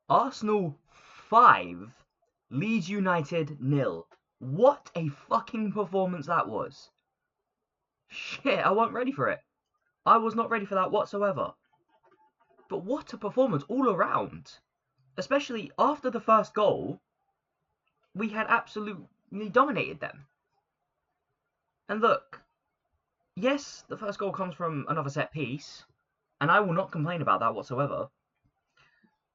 Arsenal 5, Leeds United 0. What a fucking performance that was. Shit, I wasn't ready for it. I was not ready for that whatsoever. But what a performance all around. Especially after the first goal, we had absolutely dominated them. And look, yes, the first goal comes from another set piece, and I will not complain about that whatsoever.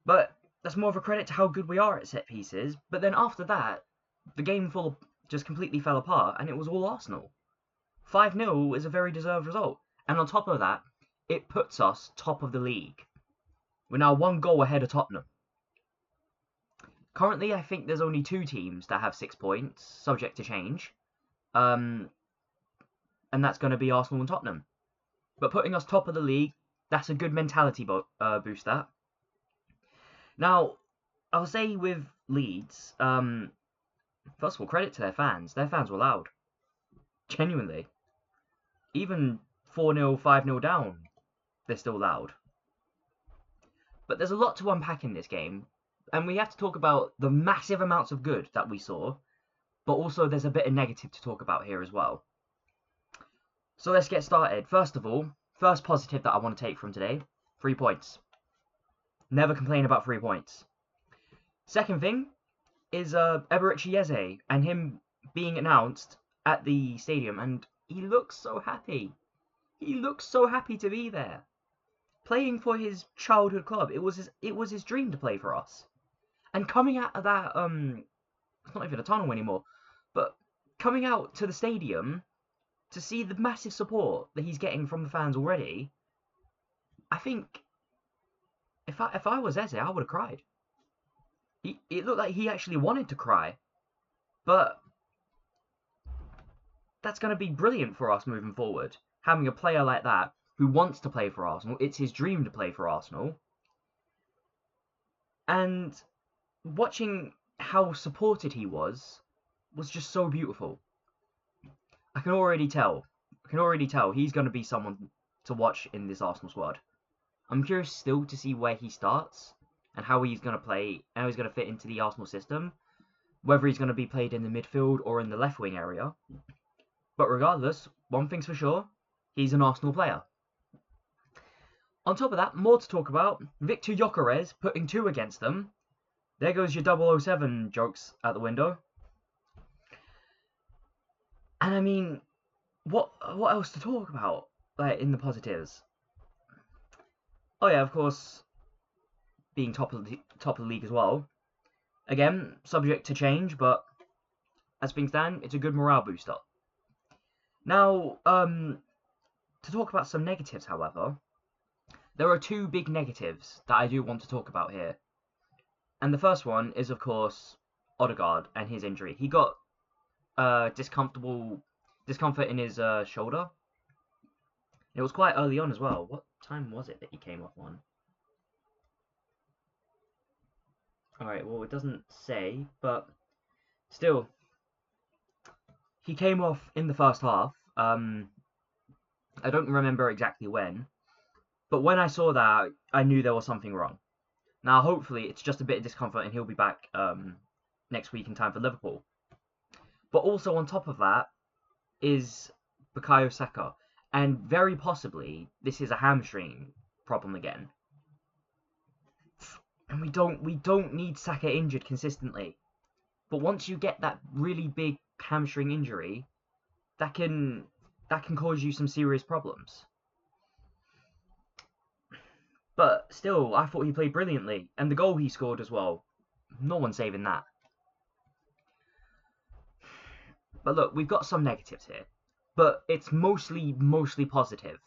But that's more of a credit to how good we are at set pieces. But then after that, the game just completely fell apart, and it was all Arsenal. 5-0 is a very deserved result. And on top of that, it puts us top of the league. We're now 1 goal ahead of Tottenham. Currently, I think there's only 2 teams that have 6 points, subject to change. And that's going to be Arsenal and Tottenham. But putting us top of the league, that's a good mentality boost, that. Now, I'll say with Leeds, first of all, credit to their fans. Their fans were loud. Genuinely. Even 4-0, 5-0 down, they're still loud. But there's a lot to unpack in this game, and we have to talk about the massive amounts of good that we saw, but also there's a bit of negative to talk about here as well. So let's get started. First of all, first positive that I want to take from today, 3 points. Never complain about 3 points. Second thing is Eberechi Eze and him being announced at the stadium, and he looks so happy. He looks so happy to be there. Playing for his childhood club. It was his dream to play for us. And coming out of that, it's not even a tunnel anymore, but coming out to the stadium to see the massive support that he's getting from the fans already, I think if I was Eze, I would have cried. It looked like he actually wanted to cry, but that's going to be brilliant for us moving forward. Having a player like that who wants to play for Arsenal, it's his dream to play for Arsenal, and watching how supported he was just so beautiful. I can already tell he's going to be someone to watch in this Arsenal squad. I'm curious still to see where he starts and how he's going to play, how he's going to fit into the Arsenal system, whether he's going to be played in the midfield or in the left wing area. But regardless, one thing's for sure, he's an Arsenal player. On top of that, more to talk about, Victor Gyökeres putting 2 against them. There goes your 007 jokes out the window. And I mean, what else to talk about, like, in the positives? Oh yeah, of course, being top of the league as well. Again, subject to change, but as things stand, it's a good morale booster. Now, to talk about some negatives, however, there are 2 big negatives that I do want to talk about here. And the first one is, of course, Odegaard and his injury. He got discomfort in his shoulder. It was quite early on as well. What time was it that he came off on? Alright, well, it doesn't say, but still, he came off in the first half. I don't remember exactly when, but when I saw that, I knew there was something wrong. Now, hopefully, it's just a bit of discomfort and he'll be back next week in time for Liverpool. But also on top of that is Bukayo Saka. And very possibly, this is a hamstring problem again. And we don't need Saka injured consistently. But once you get that really big hamstring injury, that can cause you some serious problems. But still, I thought he played brilliantly. And the goal he scored as well, no one's saving that. But look, we've got some negatives here. But it's mostly positive.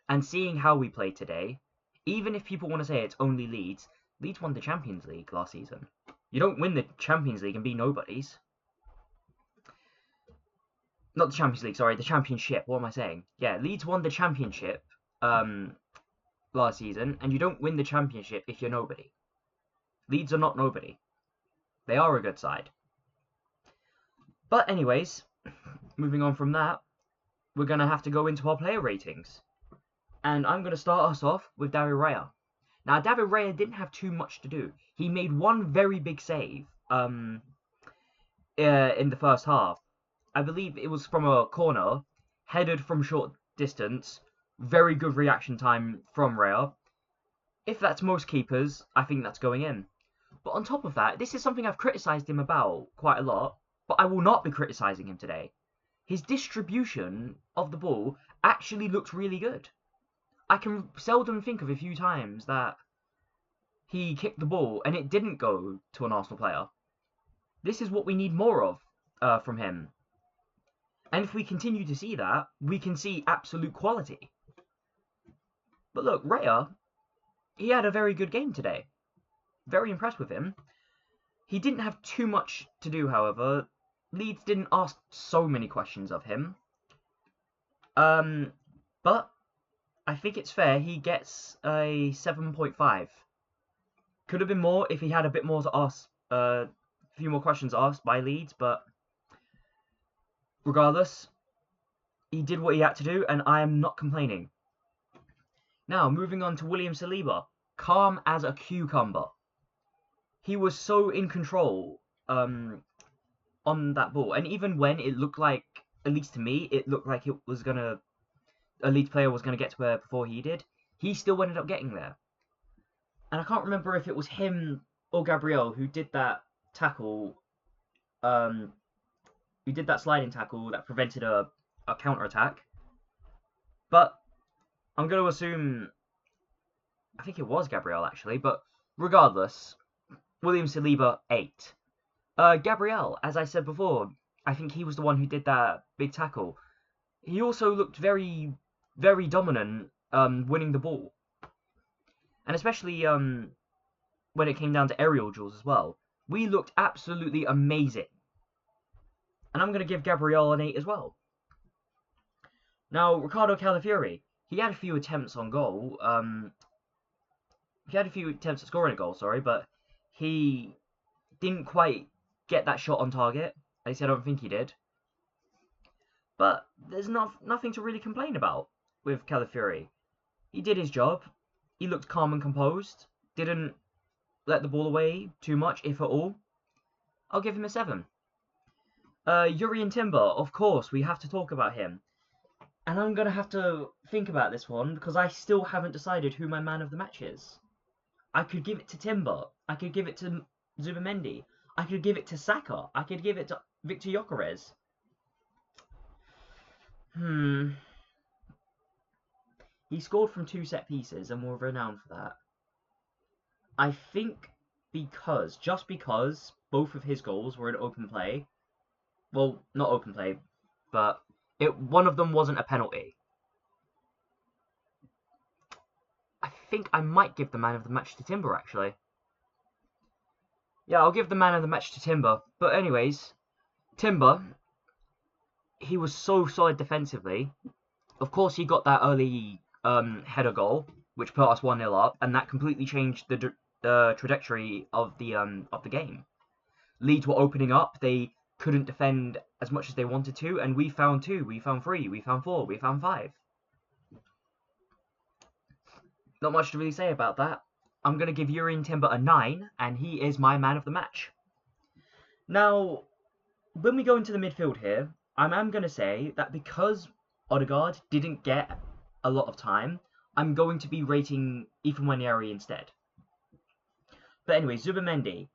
And seeing how we played today, even if people want to say it's only Leeds won the Champions League last season. You don't win the Champions League and be nobodies. Not the Champions League, sorry, the Championship. What am I saying? Yeah, Leeds won the Championship last season, and you don't win the Championship if you're nobody. Leeds are not nobody. They are a good side. But anyways, moving on from that, we're going to have to go into our player ratings. And I'm going to start us off with Dario Raya. Now, David Raya didn't have too much to do. He made one very big save in the first half. I believe it was from a corner, headed from short distance. Very good reaction time from Raya. If that's most keepers, I think that's going in. But on top of that, this is something I've criticised him about quite a lot, but I will not be criticising him today. His distribution of the ball actually looked really good. I can seldom think of a few times that he kicked the ball and it didn't go to an Arsenal player. This is what we need more of from him. And if we continue to see that, we can see absolute quality. But look, Raya, he had a very good game today. Very impressed with him. He didn't have too much to do, however. Leeds didn't ask so many questions of him. But I think it's fair he gets a 7.5. Could have been more if he had a bit more to ask, a few more questions asked by Leeds, but regardless, he did what he had to do, and I am not complaining. Now, moving on to William Saliba. Calm as a cucumber. He was so in control on that ball. And even when it looked like, at least to me, it looked like a Leeds player was going to get to where before he did, he still ended up getting there. And I can't remember if it was him or Gabriel who did that tackle, who did that sliding tackle that prevented a counter-attack. But I'm going to assume, I think it was Gabriel actually, but regardless, William Saliba, 8. Gabriel, as I said before, I think he was the one who did that big tackle. He also looked very, very dominant winning the ball. And especially when it came down to aerial duels as well. We looked absolutely amazing. And I'm going to give Gabriel an 8 as well. Now, Ricardo Calafiori, he had a few attempts on goal. He had a few attempts at scoring a goal, sorry, but he didn't quite get that shot on target. At least I don't think he did. But there's nothing to really complain about with Calafiori. He did his job. He looked calm and composed. Didn't let the ball away too much, if at all. I'll give him a 7. Jurrien Timber, of course, we have to talk about him. And I'm going to have to think about this one, because I still haven't decided who my man of the match is. I could give it to Timber. I could give it to Zubimendi. I could give it to Saka. I could give it to Victor Gyökeres. He scored from 2 set pieces and we're renowned for that. I think just because both of his goals were in open play. Well, not open play, but one of them wasn't a penalty. I think I might give the man of the match to Timber, actually. Yeah, I'll give the man of the match to Timber. But anyways, Timber, he was so solid defensively. Of course, he got that early header goal, which put us 1-0 up, and that completely changed the trajectory of the game. Leeds were opening up. They couldn't defend as much as they wanted to, and we found 2, we found 3, we found 4, we found 5. Not much to really say about that. I'm going to give Jurrien Timber a 9, and he is my man of the match. Now, when we go into the midfield here, I'm going to say that because Odegaard didn't get a lot of time, I'm going to be rating Ethan Nwaneri instead. But anyway, Zubimendi,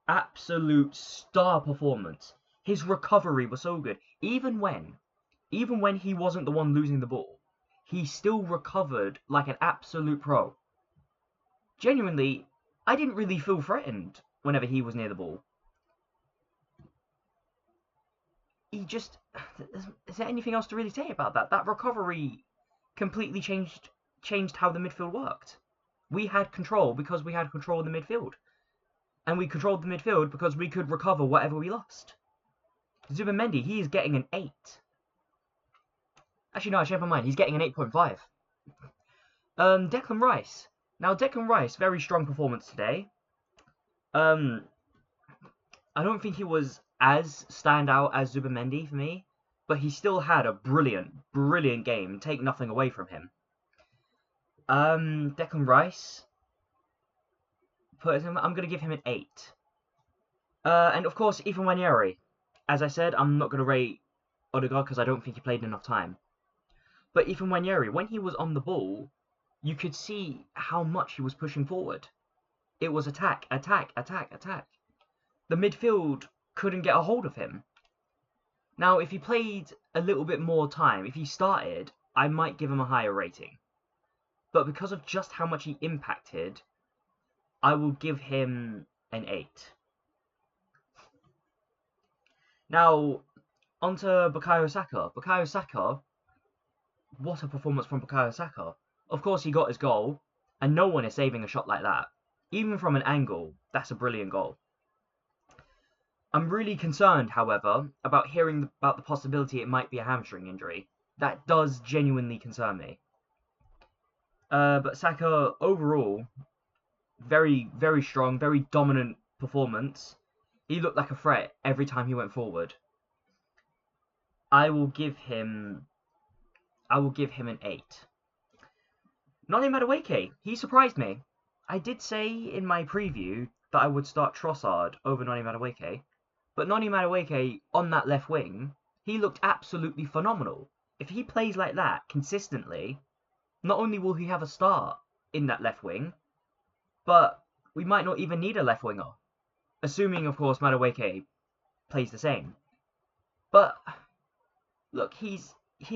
absolute star performance. His recovery was so good. Even when he wasn't the one losing the ball, he still recovered like an absolute pro. Genuinely, I didn't really feel threatened whenever he was near the ball. Is there anything else to really say about that? That recovery completely changed how the midfield worked. We had control because we had control of the midfield. And we controlled the midfield because we could recover whatever we lost. Zubimendi, he is getting an 8. Actually, no, I changed my mind. He's getting an 8.5. Declan Rice. Now, Declan Rice, very strong performance today. I don't think he was as standout as Zubimendi for me, but he still had a brilliant, brilliant game. Take nothing away from him. Declan Rice, I'm going to give him an 8. And of course, Ethan Wanyeri. As I said, I'm not going to rate Odegaard because I don't think he played enough time. But Ethan Wanyeri, when he was on the ball, you could see how much he was pushing forward. It was attack, attack, attack, attack. The midfield couldn't get a hold of him. Now, if he played a little bit more time, if he started, I might give him a higher rating. But because of just how much he impacted, I will give him an 8. Now, onto Bukayo Saka. Bukayo Saka, what a performance from Bukayo Saka. Of course, he got his goal, and no one is saving a shot like that. Even from an angle, that's a brilliant goal. I'm really concerned, however, about hearing about the possibility it might be a hamstring injury. That does genuinely concern me. But Saka, overall, very, very strong, very dominant performance. He looked like a threat every time he went forward. I will give him an 8. Noni Madueke, he surprised me. I did say in my preview that I would start Trossard over Noni Madueke, but Noni Madueke on that left wing, he looked absolutely phenomenal. If he plays like that consistently, not only will he have a start in that left wing, but we might not even need a left winger. Assuming, of course, Madueke plays the same. But look, he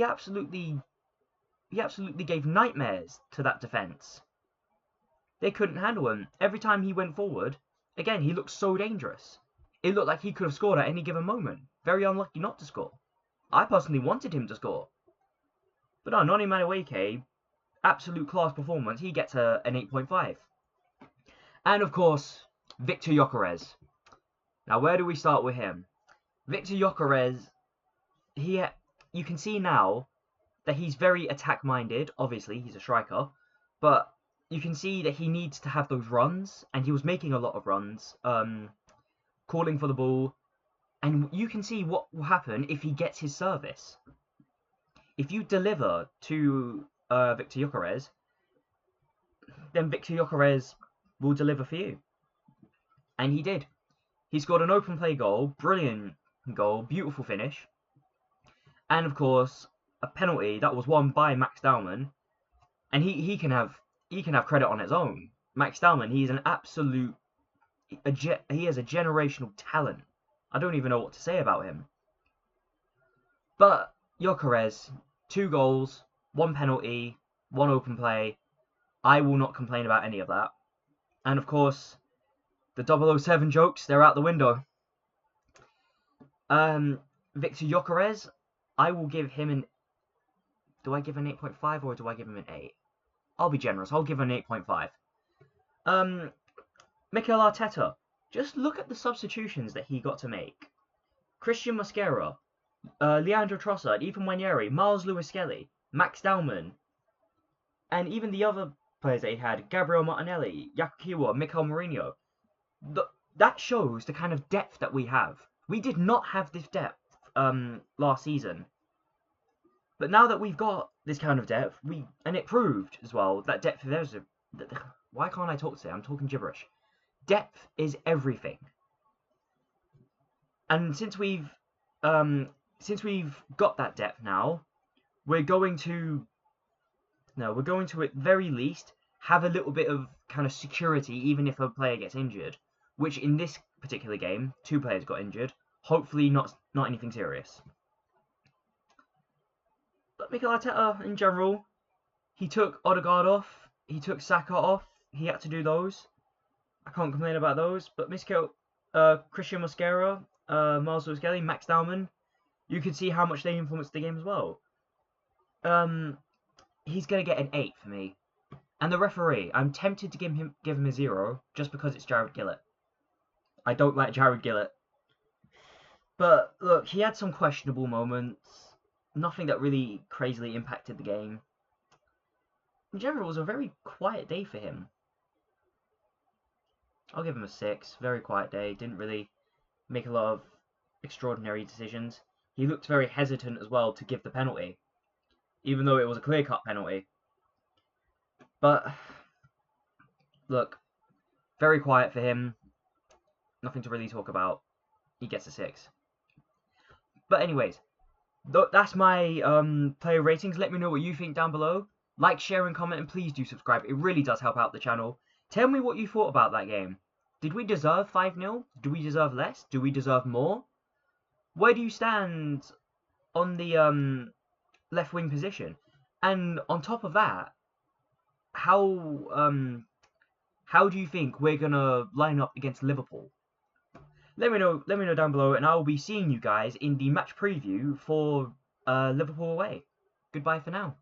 absolutely gave nightmares to that defence. They couldn't handle him. Every time he went forward, again, he looked so dangerous. It looked like he could have scored at any given moment. Very unlucky not to score. I personally wanted him to score. But no, Noni Madueke, absolute class performance. He gets an 8.5. And of course, Victor Gyökeres. Now, where do we start with him? Victor Gyökeres, you can see now that he's very attack-minded. Obviously, he's a striker. But you can see that he needs to have those runs. And he was making a lot of runs. Calling for the ball. And you can see what will happen if he gets his service. If you deliver to Victor Gyökeres, then Victor Gyökeres will deliver for you. And he did. He scored an open play goal, brilliant goal, beautiful finish. And of course, a penalty that was won by Max Dowman. And he can have credit on his own. Max Dowman, he's an absolute, he is a generational talent. I don't even know what to say about him. But Gyökeres, 2 goals, 1 penalty, 1 open play. I will not complain about any of that. And of course, the 007 jokes, they're out the window. Victor Gyökeres, I will give him an... Do I give an 8.5 or do I give him an 8? I'll be generous. I'll give him an 8.5. Mikel Arteta, just look at the substitutions that he got to make. Christian Mosquera, Leandro Trossard, Ethan Wanyeri, Miles Lewis-Skelly, Max Dowman, and even the other players that he had, Gabriel Martinelli, Yakukiwa, Mikel Mourinho. That shows the kind of depth that we have. We did not have this depth last season. But now that we've got this kind of depth, and it proved as well that depth is... Why can't I talk today? I'm talking gibberish. Depth is everything. And since we've got that depth now, we're going to at very least have a little bit of kind of security, even if a player gets injured. Which in this particular game, 2 players got injured. Hopefully not anything serious. But Mikel Arteta, in general, he took Odegaard off. He took Saka off. He had to do those. I can't complain about those. But Christian Mosquera, Miles Lewis-Skelly, Max Dowman, you could see how much they influenced the game as well. He's going to get an 8 for me. And the referee, I'm tempted to give him a 0 just because it's Jared Gillett. I don't like Jared Gillett. But look, he had some questionable moments. Nothing that really crazily impacted the game. In general, it was a very quiet day for him. I'll give him a 6. Very quiet day. Didn't really make a lot of extraordinary decisions. He looked very hesitant as well to give the penalty. Even though it was a clear-cut penalty. But, look, Very quiet for him. Nothing to really talk about. He gets a 6. But anyways, that's my player ratings. Let me know what you think down below. Like, share, and comment, and please do subscribe. It really does help out the channel. Tell me what you thought about that game. Did we deserve 5-0? Do we deserve less? Do we deserve more? Where do you stand on the left wing position? And on top of that, how do you think we're gonna line up against Liverpool? Let me know down below, and I will be seeing you guys in the match preview for Liverpool away. Goodbye for now.